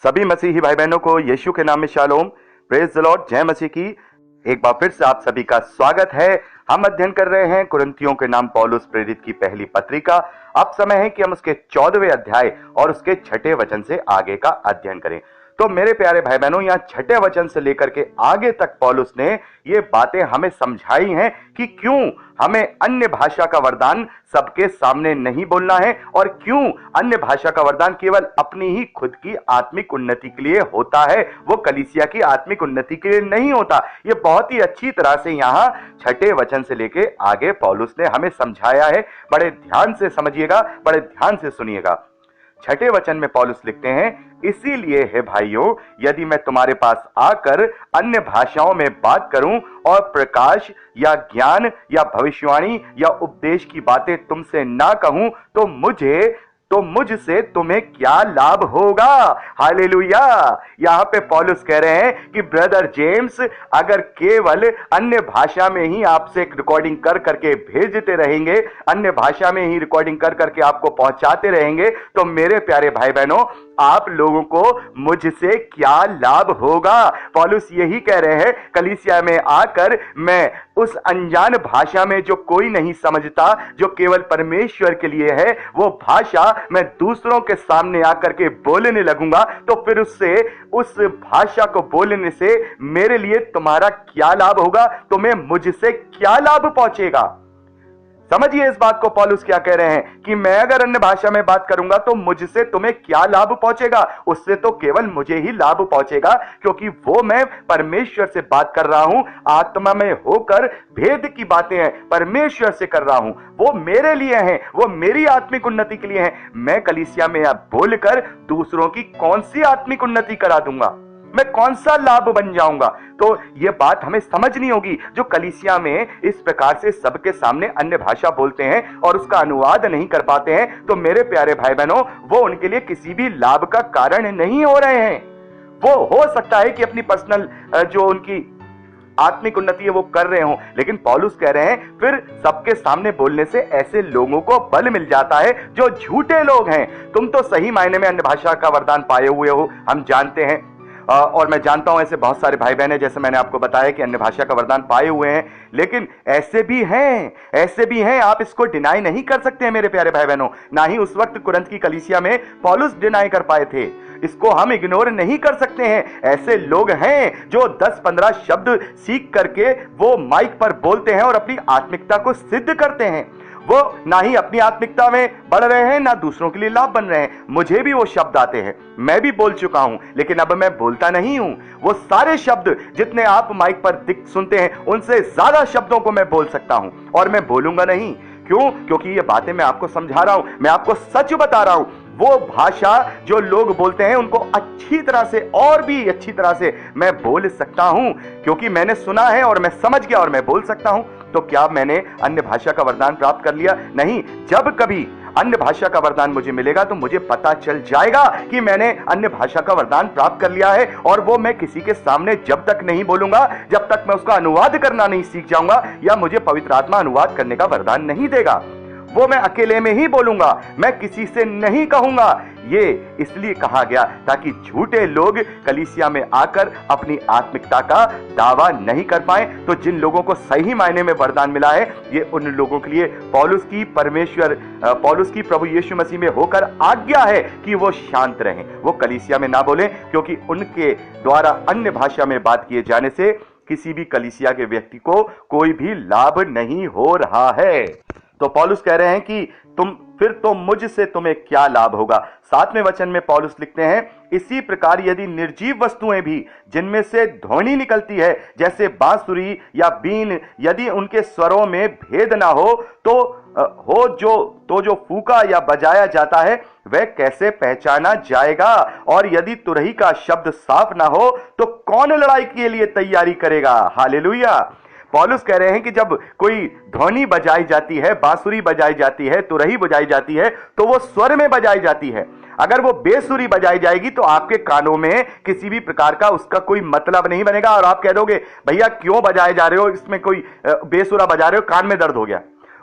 सभी मसीही भाई बहनों को यीशु के नाम में शालोम, प्रेज द लॉर्ड, जय मसीह की। एक बार फिर से आप सभी का स्वागत है। हम अध्ययन कर रहे हैं कुरिन्थियों के नाम पौलुस प्रेरित की पहली पत्रिका। अब समय है कि हम उसके 14वें अध्याय और उसके 6ठे वचन से आगे का अध्ययन करें। तो मेरे प्यारे भाई बहनों, यहाँ 6ठे वचन से लेकर के आगे तक पौलुस ने ये बातें हमें समझाई हैं कि क्यों हमें अन्य भाषा का वरदान सबके सामने नहीं बोलना है और क्यों अन्य भाषा का वरदान केवल अपनी ही खुद की आत्मिक उन्नति के लिए होता है, वो कलीसिया की आत्मिक उन्नति के लिए नहीं होता। ये बहुत ही अच्छी तरह से यहाँ 6ठे वचन से लेके आगे पौलुस ने हमें समझाया है। बड़े ध्यान से समझिएगा, बड़े ध्यान से सुनिएगा। 6ठे वचन में पौलुस लिखते हैं, इसीलिए है भाइयों, यदि मैं तुम्हारे पास आकर अन्य भाषाओं में बात करूं और प्रकाश या ज्ञान या भविष्यवाणी या उपदेश की बातें तुमसे ना कहूं तो मुझसे तुम्हें क्या लाभ होगा। हालेलुया। यहां पे पौलुस कह रहे हैं कि ब्रदर जेम्स, अगर केवल अन्य भाषा में ही आपसे रिकॉर्डिंग कर करके भेजते रहेंगे, अन्य भाषा में ही रिकॉर्डिंग कर करके आपको पहुंचाते रहेंगे, तो मेरे प्यारे भाई बहनों, आप लोगों को मुझसे क्या लाभ होगा। पौलुस यही कह रहे हैं, कलीसिया में आकर मैं उस अनजान भाषा में जो कोई नहीं समझता, जो केवल परमेश्वर के लिए है, वो भाषा मैं दूसरों के सामने आकर के बोलने लगूंगा, तो फिर उस भाषा को बोलने से मेरे लिए तुम्हारा क्या लाभ होगा, तुम्हें मुझसे क्या लाभ पहुंचेगा। समझिए इस बात को। पौलुस क्या कह रहे हैं कि मैं अगर अन्य भाषा में बात करूंगा तो मुझसे तुम्हें क्या लाभ पहुंचेगा। उससे तो केवल मुझे ही लाभ पहुंचेगा, क्योंकि वो मैं परमेश्वर से बात कर रहा हूं, आत्मा में होकर भेद की बातें हैं परमेश्वर से कर रहा हूं, वो मेरे लिए हैं, वो मेरी आत्मिक उन्नति के लिए हैं। मैं कलीसिया में बोलकर दूसरों की कौन सी आत्मिक उन्नति करा दूंगा, मैं कौन सा लाभ बन जाऊंगा। तो यह बात हमें समझनी होगी। जो कलीसिया में इस प्रकार से सबके सामने अन्य भाषा बोलते हैं और उसका अनुवाद नहीं कर पाते हैं, तो मेरे प्यारे भाई बहनों, वो उनके लिए किसी भी लाभ का कारण नहीं हो रहे हैं। वो हो सकता है कि अपनी पर्सनल जो उनकी आत्मिक उन्नति है वो कर रहे हो, लेकिन पौलुस कह रहे हैं फिर सबके सामने बोलने से ऐसे लोगों को बल मिल जाता है जो झूठे लोग हैं। तुम तो सही मायने में अन्य भाषा का वरदान पाए हुए हो, हम जानते हैं, और मैं जानता हूं ऐसे बहुत सारे भाई बहन हैं, जैसे मैंने आपको बताया कि अन्य भाषा का वरदान पाए हुए हैं, लेकिन ऐसे भी हैं, आप इसको डिनाई नहीं कर सकते हैं मेरे प्यारे भाई बहनों। ना ही उस वक्त कुरिन्थ की कलीसिया में पौलुस डिनाई कर पाए थे, इसको हम इग्नोर नहीं कर सकते हैं। ऐसे लोग हैं जो 10-15 शब्द सीख करके वो माइक पर बोलते हैं और अपनी आत्मिकता को सिद्ध करते हैं। वो ना ही अपनी आत्मिकता में बढ़ रहे हैं, ना दूसरों के लिए लाभ बन रहे हैं। मुझे भी वो शब्द आते हैं, मैं भी बोल चुका हूं, लेकिन अब मैं बोलता नहीं हूं। वो सारे शब्द जितने आप माइक पर सुनते हैं, उनसे ज्यादा शब्दों को मैं बोल सकता हूं, और मैं बोलूंगा नहीं। क्यों? क्योंकि ये बातें मैं आपको समझा रहा हूं, मैं आपको सच बता रहा हूं। वो भाषा जो लोग बोलते हैं उनको अच्छी तरह से और भी अच्छी तरह से मैं बोल सकता हूं, क्योंकि मैंने सुना है और मैं समझ गया और मैं बोल सकता हूं। तो क्या मैंने अन्य भाषा का वरदान प्राप्त कर लिया? नहीं। जब कभी अन्य भाषा का वरदान मुझे मिलेगा तो मुझे पता चल जाएगा कि मैंने अन्य भाषा का वरदान प्राप्त कर लिया है, और वो मैं किसी के सामने जब तक नहीं बोलूंगा, जब तक मैं उसका अनुवाद करना नहीं सीख जाऊंगा, या मुझे पवित्र आत्मा अनुवाद करने का वरदान नहीं देगा। वो मैं अकेले में ही बोलूंगा, मैं किसी से नहीं कहूंगा। ये इसलिए कहा गया ताकि झूठे लोग कलीसिया में आकर अपनी आत्मिकता का दावा नहीं कर पाए। तो जिन लोगों को सही मायने में वरदान मिला है, ये उन लोगों के लिए पौलुस की प्रभु यीशु मसीह में होकर आज्ञा है कि वो शांत रहें, वो कलीसिया में ना बोलें, क्योंकि उनके द्वारा अन्य भाषा में बात किए जाने से किसी भी कलीसिया के व्यक्ति को कोई भी लाभ नहीं हो रहा है। तो पौलुस कह रहे हैं कि फिर तो मुझसे तुम्हें क्या लाभ होगा। 7वें वचन में पौलुस लिखते हैं, इसी प्रकार यदि निर्जीव वस्तुएं भी जिनमें से ध्वनि निकलती है, जैसे बांसुरी या बीन, यदि उनके स्वरों में भेद ना हो तो जो फूका या बजाया जाता है वह कैसे पहचाना जाएगा। और यदि तुरही का शब्द साफ ना हो तो कौन लड़ाई के लिए तैयारी करेगा। हालेलुया। पौलुस कह रहे हैं कि जब कोई ध्वनि बजाई जाती है, बांसुरी बजाई जाती है, तुरही बजाई जाती है, तो वो स्वर में बजाई जाती है। अगर वो बेसुरी बजाई जाएगी तो आपके कानों में किसी भी प्रकार का उसका कोई मतलब नहीं बनेगा, और आप कह दोगे भैया क्यों बजाए जा रहे हो, इसमें कोई बेसुरा बजा रहे हो, कान में दर्द हो गया।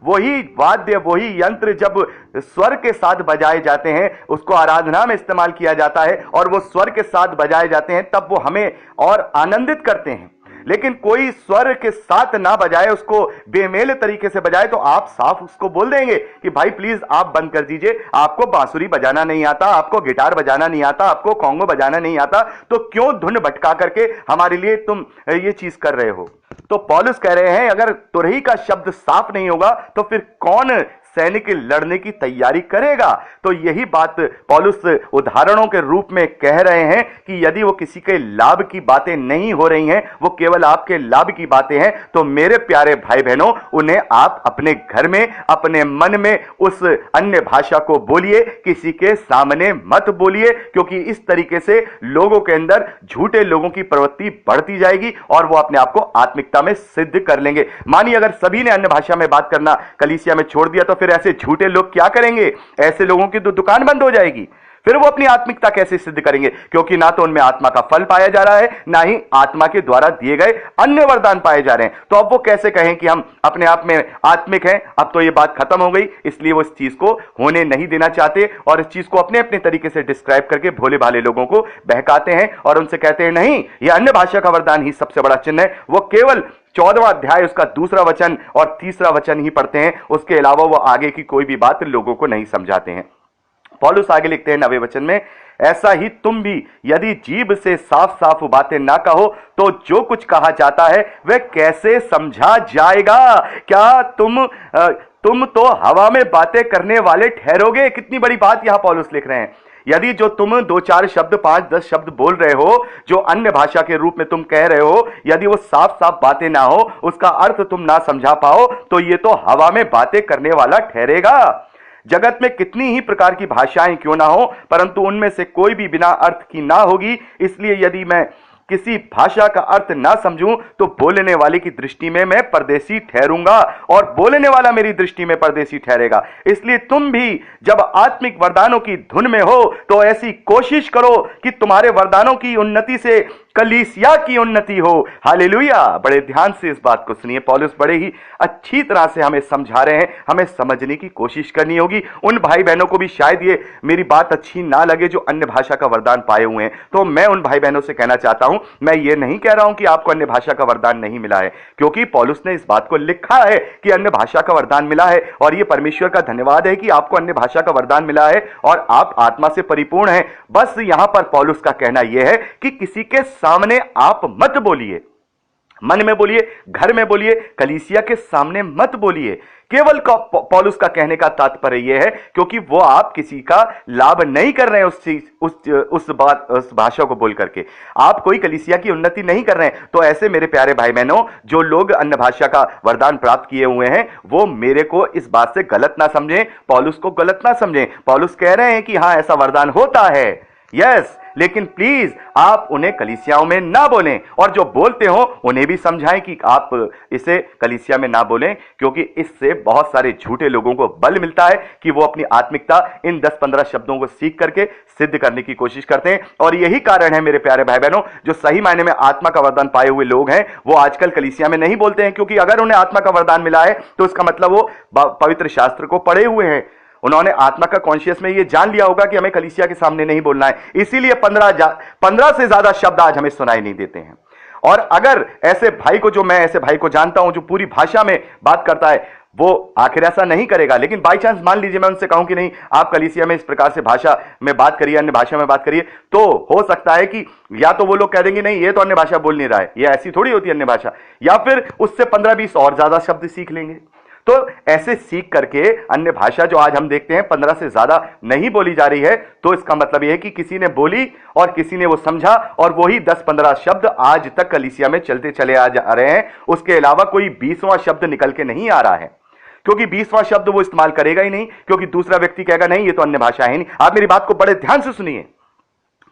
वही वाद्य, वही यंत्र जब स्वर के साथ बजाए जाते हैं, उसको आराधना में इस्तेमाल किया जाता है और वो स्वर के साथ बजाए जाते हैं, तब वो हमें और आनंदित करते हैं। लेकिन कोई स्वर के साथ ना बजाए, उसको बेमेल तरीके से बजाए, तो आप साफ उसको बोल देंगे कि भाई प्लीज आप बंद कर दीजिए, आपको बांसुरी बजाना नहीं आता, आपको गिटार बजाना नहीं आता, आपको कॉन्गो बजाना नहीं आता, तो क्यों धुन भटका करके हमारे लिए तुम ये चीज कर रहे हो। तो पौलुस कह रहे हैं अगर तुरही का शब्द साफ नहीं होगा तो फिर कौन सैनिक लड़ने की तैयारी करेगा। तो यही बात पौलुस उदाहरणों के रूप में कह रहे हैं कि यदि वो किसी के लाभ की बातें नहीं हो रही हैं, वो केवल आपके लाभ की बातें हैं, तो मेरे प्यारे भाई बहनों, उन्हें आप अपने घर में, अपने मन में उस अन्य भाषा को बोलिए, किसी के सामने मत बोलिए, क्योंकि इस तरीके से लोगों के अंदर झूठे लोगों की प्रवृत्ति बढ़ती जाएगी और वो अपने आप को आत्मिकता में सिद्ध कर लेंगे। मानिए अगर सभी ने अन्य भाषा में बात करना कलीसिया में छोड़ दिया, तो फिर ऐसे झूठे लोग क्या करेंगे? ऐसे लोगों की तो दुकान बंद हो जाएगी। फिर वो अपनी आत्मिकता कैसे सिद्ध करेंगे? क्योंकि ना तो उनमें आत्मा का फल पाया जा रहा है, ना ही आत्मा के द्वारा दिए गए अन्य वरदान पाए जा रहे हैं। तो अब वो कैसे कहें कि हम अपने आप में आत्मिक हैं? अब तो ये बात खत्म हो गई, इसलिए वो इस चीज को होने नहीं देना चाहते और इस चीज को अपने अपने तरीके से डिस्क्राइब करके भोले भाले लोगों को बहकाते हैं और उनसे कहते हैं नहीं, यह अन्य भाषा का वरदान ही सबसे बड़ा चिन्ह है। वो केवल 14वां अध्याय उसका 2रा वचन और 3रा वचन ही पढ़ते हैं, उसके अलावा वो आगे की कोई भी बात लोगों को नहीं समझाते हैं। पौलुस आगे लिखते हैं 9वें वचन में, ऐसा ही तुम भी यदि जीभ से साफ साफ बातें ना कहो तो जो कुछ कहा जाता है वह कैसे समझा जाएगा? क्या तुम तो हवा में बातें करने वाले ठहरोगे? कितनी बड़ी बात यहां पौलुस लिख रहे हैं। यदि जो तुम 2-4 शब्द, 5-10 शब्द बोल रहे हो, जो अन्य भाषा के रूप में तुम कह रहे हो, यदि वो साफ साफ बातें ना हो, उसका अर्थ तुम ना समझा पाओ, तो ये तो हवा में बातें करने वाला ठहरेगा। जगत में कितनी ही प्रकार की भाषाएं क्यों ना हो, परंतु उनमें से कोई भी बिना अर्थ की ना होगी। इसलिए यदि मैं किसी भाषा का अर्थ ना समझूं तो बोलने वाले की दृष्टि में मैं परदेसी ठहरूंगा और बोलने वाला मेरी दृष्टि में परदेसी ठहरेगा। इसलिए तुम भी जब आत्मिक वरदानों की धुन में हो तो ऐसी कोशिश करो कि तुम्हारे वरदानों की उन्नति से कलीसिया की उन्नति हो। हालेलुया। बड़े ध्यान से इस बात को सुनिए, पौलुस बड़े ही अच्छी तरह से हमें समझा रहे हैं, हमें समझने की कोशिश करनी होगी। उन भाई बहनों को भी शायद ये मेरी बात अच्छी ना लगे जो अन्य भाषा का वरदान पाए हुए हैं, तो मैं उन भाई बहनों से कहना चाहता हूं, मैं ये नहीं कह रहा हूं कि आपको अन्य भाषा का वरदान नहीं मिला है, क्योंकि पौलुस ने इस बात को लिखा है कि अन्य भाषा का वरदान मिला है और यह परमेश्वर का धन्यवाद है कि आपको अन्य भाषा का वरदान मिला है और आप आत्मा से परिपूर्ण हैं। बस यहां पर पौलुस का कहना यह है कि किसी के सामने आप मत बोलिए, मन में बोलिए, घर में बोलिए, कलीसिया के सामने मत बोलिए। केवल पौलुस का कहने का तात्पर्य यह है क्योंकि वो आप किसी का लाभ नहीं कर रहे हैं उस भाषा को बोल करके, आप कोई कलीसिया की उन्नति नहीं कर रहे हैं। तो ऐसे मेरे प्यारे भाई बहनों, जो लोग अन्य भाषा का वरदान प्राप्त किए हुए हैं, वो मेरे को इस बात से गलत ना समझें, पौलुस को गलत ना समझें। पौलुस कह रहे हैं कि हां ऐसा वरदान होता है, यस, लेकिन प्लीज आप उन्हें कलीसियाओं में ना बोलें और जो बोलते हो उन्हें भी समझाएं कि आप इसे कलीसिया में ना बोलें, क्योंकि इससे बहुत सारे झूठे लोगों को बल मिलता है कि वो अपनी आत्मिकता इन 10-15 शब्दों को सीख करके सिद्ध करने की कोशिश करते हैं। और यही कारण है मेरे प्यारे भाई बहनों, जो सही मायने में आत्मा का वरदान पाए हुए लोग हैं वो आजकल कलीसिया में नहीं बोलते हैं, क्योंकि अगर उन्हें आत्मा का वरदान मिला है तो इसका मतलब वो पवित्र शास्त्र को पढ़े हुए हैं, उन्होंने आत्मा का कॉन्शियस में ये जान लिया होगा कि हमें कलीसिया के सामने नहीं बोलना है। इसीलिए 15 से ज्यादा शब्द आज हमें सुनाई नहीं देते हैं। और अगर ऐसे भाई को, जो मैं ऐसे भाई को जानता हूं जो पूरी भाषा में बात करता है, वो आखिर ऐसा नहीं करेगा, लेकिन बाई चांस मान लीजिए मैं उनसे कहूं कि नहीं आप कलीसिया में इस प्रकार से भाषा में बात करिए, अन्य भाषा में बात करिए, तो हो सकता है कि या तो वो लोग कह देंगे नहीं ये तो अन्य भाषा बोल नहीं रहा है, ये ऐसी थोड़ी होती है अन्य भाषा, या फिर उससे 15-20 और ज्यादा शब्द सीख लेंगे। तो ऐसे सीख करके अन्य भाषा जो आज हम देखते हैं 15 से ज्यादा नहीं बोली जा रही है, तो इसका मतलब यह है कि किसी ने बोली और किसी ने वो समझा और वही 10-15 शब्द आज तक कलीसिया में चलते चले आ जा रहे हैं। उसके अलावा कोई 20वां शब्द निकल के नहीं आ रहा है, क्योंकि 20वां शब्द वो इस्तेमाल करेगा ही नहीं, क्योंकि दूसरा व्यक्ति कहेगा नहीं ये तो अन्य भाषा है नहीं। आप मेरी बात को बड़े ध्यान से सुनिए,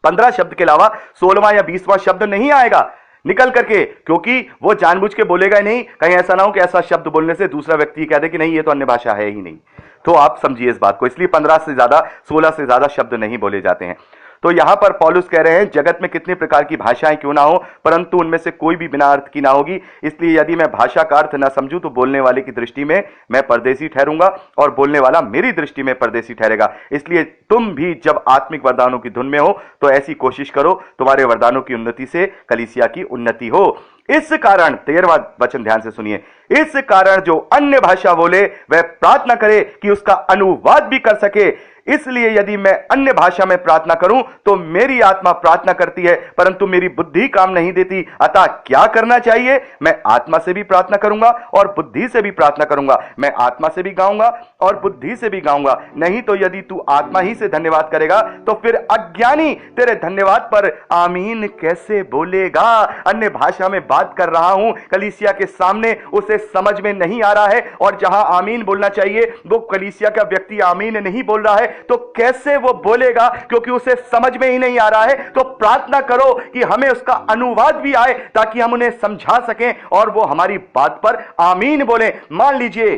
15 शब्द के अलावा 16वां या 20वां शब्द नहीं आएगा निकल करके, क्योंकि वो जानबूझ के बोलेगा ही नहीं, कहीं ऐसा ना हो कि ऐसा शब्द बोलने से दूसरा व्यक्ति कह दे कि नहीं ये तो अन्य भाषा है ही नहीं। तो आप समझिए इस बात को, इसलिए 15 से ज्यादा, 16 से ज्यादा शब्द नहीं बोले जाते हैं। तो यहां पर पौलुस कह रहे हैं जगत में कितने प्रकार की भाषाएं क्यों ना हो, परंतु उनमें से कोई भी बिना अर्थ की ना होगी। इसलिए यदि मैं भाषा का अर्थ ना समझूं तो बोलने वाले की दृष्टि में मैं परदेसी ठहरूंगा और बोलने वाला मेरी दृष्टि में परदेसी ठहरेगा। इसलिए तुम भी जब आत्मिक वरदानों की धुन में हो तो ऐसी कोशिश करो तुम्हारे वरदानों की उन्नति से कलीसिया की उन्नति हो। इस कारण 13वां वचन ध्यान से सुनिए, इस कारण जो अन्य भाषा बोले वह प्रार्थना करे कि उसका अनुवाद भी कर सके। इसलिए यदि मैं अन्य भाषा में प्रार्थना करूं तो मेरी आत्मा प्रार्थना करती है परंतु मेरी बुद्धि काम नहीं देती। अतः क्या करना चाहिए? मैं आत्मा से भी प्रार्थना करूंगा और बुद्धि से भी प्रार्थना करूंगा। मैं आत्मा से भी गाऊंगा और बुद्धि से भी गाऊंगा। नहीं तो यदि तू आत्मा ही से धन्यवाद करेगा तो फिर अज्ञानी तेरे धन्यवाद पर आमीन कैसे बोलेगा? अन्य भाषा में बात कर रहा हूं कलीसिया के सामने, उसे समझ में नहीं आ रहा है और जहां आमीन बोलना चाहिए वो कलीसिया का व्यक्ति आमीन नहीं बोल रहा है, तो कैसे वो बोलेगा? क्योंकि उसे समझ में ही नहीं आ रहा है। तो प्रार्थना करो कि हमें उसका अनुवाद भी आए ताकि हम उन्हें समझा सकें और वो हमारी बात पर आमीन बोले। मान लीजिए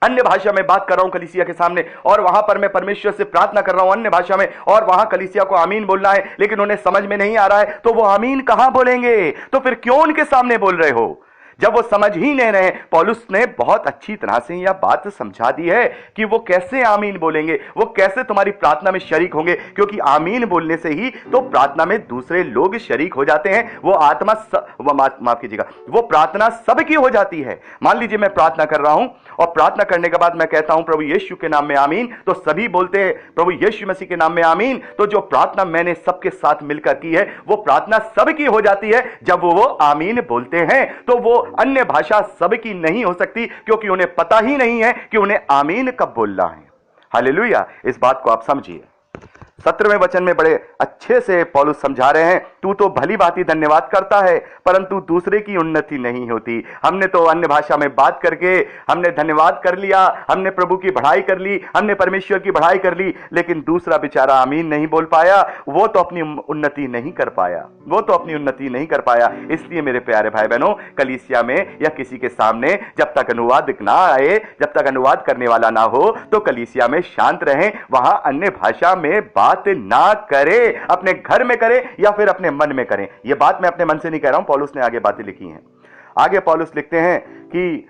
अन्य भाषा में बात कर रहा हूं कलीसिया के सामने और वहां पर मैं परमेश्वर से प्रार्थना कर रहा हूं अन्य भाषा में और वहां कलीसिया को आमीन बोलना है, लेकिन उन्हें समझ में नहीं आ रहा है, तो वो आमीन कहां बोलेंगे? तो फिर क्यों उनके सामने बोल रहे हो जब वो समझ ही नहीं रहे? पौलुस ने बहुत अच्छी तरह से यह बात समझा दी है कि वो कैसे आमीन बोलेंगे, वो कैसे तुम्हारी प्रार्थना में शरीक होंगे, क्योंकि आमीन बोलने से ही तो प्रार्थना में दूसरे लोग शरीक हो जाते हैं। वो आत्मा माफ कीजिएगा, वो प्रार्थना सबकी हो जाती है। मान लीजिए मैं प्रार्थना कर रहा हूं और प्रार्थना करने के बाद मैं कहता हूं प्रभु यीशु के नाम में आमीन, तो सभी बोलते हैं प्रभु यीशु मसीह के नाम में आमीन। तो जो प्रार्थना मैंने सबके साथ मिलकर की है वो प्रार्थना सबकी हो जाती है। जब वो आमीन बोलते हैं तो वो अन्य भाषा सबकी नहीं हो सकती, क्योंकि उन्हें पता ही नहीं है कि उन्हें आमीन कब बोलना है। हालेलुया! इस बात को आप समझिए। 17वें वचन में बड़े अच्छे से पौलुस समझा रहे हैं, तू तो भली भांति धन्यवाद करता है परंतु दूसरे की उन्नति नहीं होती। हमने तो अन्य भाषा में बात करके हमने धन्यवाद कर लिया, हमने प्रभु की बढ़ाई कर ली, हमने परमेश्वर की बढ़ाई कर ली, लेकिन दूसरा बेचारा आमीन नहीं बोल पाया, वो तो अपनी उन्नति नहीं कर पाया, वो तो अपनी उन्नति नहीं कर पाया। इसलिए मेरे प्यारे भाई बहनों, कलीसिया में या किसी के सामने जब तक अनुवाद ना आए, जब तक अनुवाद करने वाला ना हो, तो कलीसिया में शांत रहें, वहां अन्य भाषा में बात ना करे, अपने घर में करे या फिर अपने मन में करें। यह बात मैं अपने मन से नहीं कह रहा हूं, पौलुस ने आगे बातें लिखी हैं। आगे पौलुस लिखते हैं कि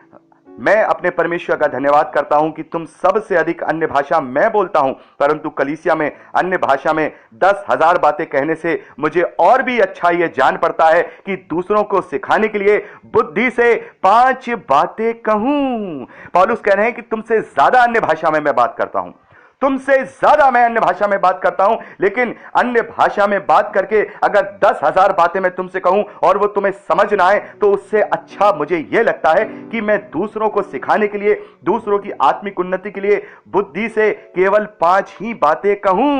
मैं अपने परमेश्वर का धन्यवाद करता हूं कि तुम सबसे अधिक अन्य भाषा मैं बोलता हूं, परंतु कलीसिया में अन्य भाषा में 10,000 बातें कहने से मुझे और भी अच्छा यह जान पड़ता है कि दूसरों को सिखाने के लिए बुद्धि से 5 बातें कहूं। पौलुस कह रहे हैं कि तुमसे ज्यादा अन्य भाषा में मैं बात करता हूं, तुमसे ज्यादा मैं अन्य भाषा में बात करता हूं, लेकिन अन्य भाषा में बात करके अगर 10,000 बातें मैं तुमसे कहूं और वो तुम्हें समझ ना आए, तो उससे अच्छा मुझे यह लगता है कि मैं दूसरों को सिखाने के लिए, दूसरों की आत्मिक उन्नति के लिए बुद्धि से केवल 5 ही बातें कहूं।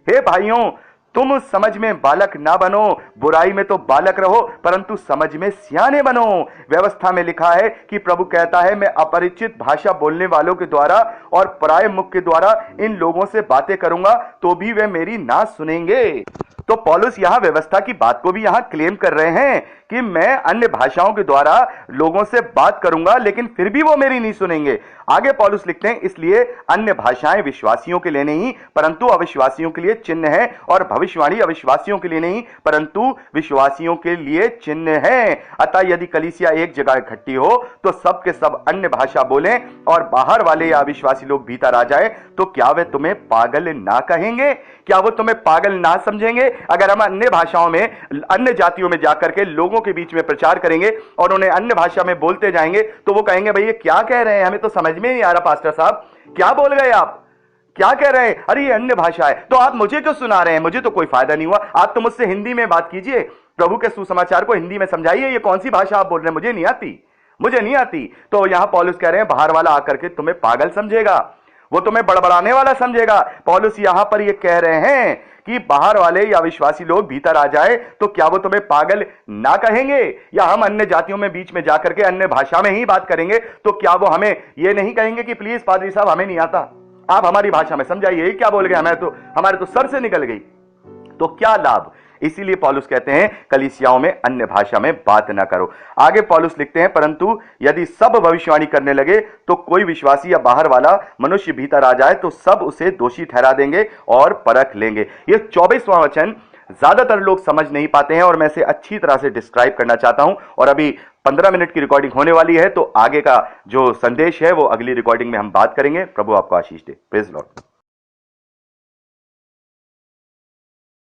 हे भाइयों, तुम समझ में बालक ना बनो, बुराई में तो बालक रहो परंतु समझ में सियाने बनो। व्यवस्था में लिखा है कि प्रभु कहता है मैं अपरिचित भाषा बोलने वालों के द्वारा और पराये मुख के द्वारा इन लोगों से बातें करूंगा तो भी वे मेरी ना सुनेंगे। तो पौलुस यहां व्यवस्था की बात को भी यहां क्लेम कर रहे हैं कि मैं अन्य भाषाओं के द्वारा लोगों से बात करूंगा लेकिन फिर भी वो मेरी नहीं सुनेंगे। आगे पौलुस लिखते हैं, इसलिए अन्य भाषाएं विश्वासियों के लिए नहीं परंतु अविश्वासियों के लिए चिन्ह है, और भविष्यवाणी अविश्वासियों के लिए नहीं परंतु विश्वासियों के लिए चिन्ह है। अतः यदि कलीसिया एक जगह इकट्ठी हो तो सब के सब अन्य भाषा बोलें और बाहर वाले या अविश्वासी लोग भीतर आ जाए, तो क्या वे तुम्हें पागल ना कहेंगे? क्या वो तुम्हें पागल ना समझेंगे? अगर हम अन्य भाषाओं में, अन्य जातियों में जाकर के लोगों के बीच में प्रचार करेंगे और उन्हें अन्य भाषा में बोलते जाएंगे, तो वो कहेंगे भाई ये क्या कह रहे हैं, हमें तो समझ में नहीं आ रहा, पास्टर साहब क्या बोल गए आप, क्या कह रहे हैं? अरे ये अन्य भाषा है, तो आप मुझे क्यों सुना रहे हैं? मुझे तो कोई फायदा नहीं हुआ, आप तो मुझसे हिंदी में बात कीजिए, प्रभु के सुसमाचार को हिंदी में समझाइए, ये कौन सी भाषा आप बोल रहे हैं, मुझे नहीं आती, मुझे नहीं आती। तो यहां पौलुस कह रहे हैं बाहर वाला आकर के तुम्हें पागल समझेगा, वो तुम्हें बड़बड़ाने वाला समझेगा। पौलुस यहां पर ये कह रहे हैं कि बाहर वाले या विश्वासी लोग भीतर आ जाए तो क्या वो तुम्हें पागल ना कहेंगे? या हम अन्य जातियों में बीच में जाकर के अन्य भाषा में ही बात करेंगे तो क्या वो हमें ये नहीं कहेंगे कि प्लीज पादरी साहब हमें नहीं आता, आप हमारी भाषा में समझाइए, क्या बोल गए, हमारे तो सर से निकल गई। तो क्या लाभ? इसीलिए पौलुस कहते हैं कलीसियाओं में अन्य भाषा में बात ना करो। आगे पौलुस लिखते हैं, परंतु यदि सब भविष्यवाणी करने लगे तो कोई विश्वासी या बाहर वाला मनुष्य भीतर आ जाए तो सब उसे दोषी ठहरा देंगे और परख लेंगे। यह 24वां वचन ज्यादातर लोग समझ नहीं पाते हैं और मैं इसे अच्छी तरह से डिस्क्राइब करना चाहता हूं। और अभी 15 मिनट की रिकॉर्डिंग होने वाली है, तो आगे का जो संदेश है वो अगली रिकॉर्डिंग में हम बात करेंगे। प्रभु आपको आशीष दे। Praise Lord.